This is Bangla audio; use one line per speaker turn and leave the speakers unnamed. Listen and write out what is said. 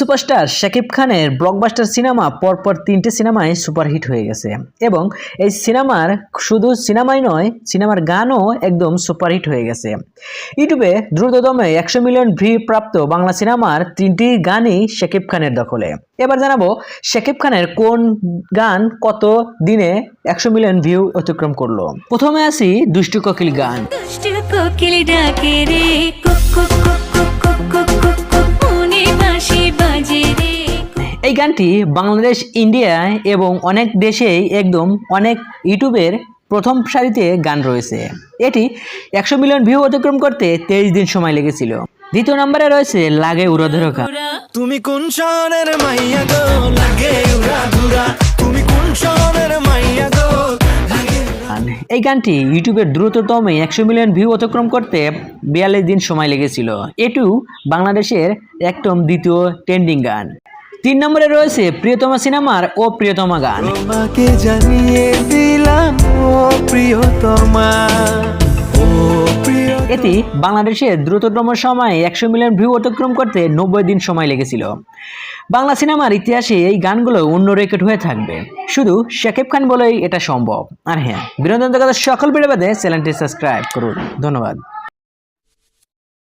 সুপারস্টার শাকিব খানের ব্লকবাস্টার সিনেমা পরপর 3টে সিনেমায় সুপারহিট হয়ে গেছে এবং এই সিনেমার শুধু সিনেমাই নয়, সিনেমার গানও একদম সুপারহিট হয়ে গেছে। ইউটিউবে দ্রুততমে 100 মিলিয়ন ভিউ প্রাপ্ত বাংলা সিনেমার 3টি গানই শাকিব খানের দখলে। এবার জানাবো শাকিব খানের কোন গান কত দিনে 100 মিলিয়ন ভিউ অতিক্রম করলো। প্রথমে আসি দুষ্টু কোকিল গান।
দুষ্টু কোকিল ডাকে রে cook cook cook cook cook cook cook cook মনে বাঁশি বাজে রে।
এই গানটি বাংলাদেশ, ইন্ডিয়া এবং অনেক দেশেই একদম অনেক ইউটিউবের প্রথম সারিতে গান রয়েছে। এটি 100 মিলিয়ন ভিউ অতিক্রম করতে 23 দিন সময় লেগেছিল। দ্বিতীয় নম্বরে রয়েছে লাগে উড়াধুরা গান।
তুমি কোন শহরের মাইয়া গো লাগে উড়াধুরা, তুমি কোন শহরের মাইয়া গো।
এই গানটি ইউটিউবের দ্রুততম 100 মিলিয়ন ভিউ অতিক্রম করতে 42 দিন সময় লেগেছিল। এটিও বাংলাদেশের একদম দ্বিতীয় ট্রেন্ডিং গান। 3 নম্বরে রয়েছে প্রিয়তমা সিনেমার ও প্রিয়তমা গান।
তোমাকে জানিয়ে দিলাম ও প্রিয়তমা, ও প্রিয়।
এটি বাংলাদেশের দ্রুততম সময়ে 100 মিলিয়ন ভিউ অতিক্রম করতে 90 দিন সময় লেগেছিল। বাংলা সিনেমার ইতিহাসে এই গানগুলো অন্য রেকর্ড হয়ে থাকবে, শুধু শাকিব খান বলেই এটা সম্ভব। আর হ্যাঁ, বিনোদন জগতের সকল ভিডিও পেতে চ্যানেলটি সাবস্ক্রাইব করুন। ধন্যবাদ।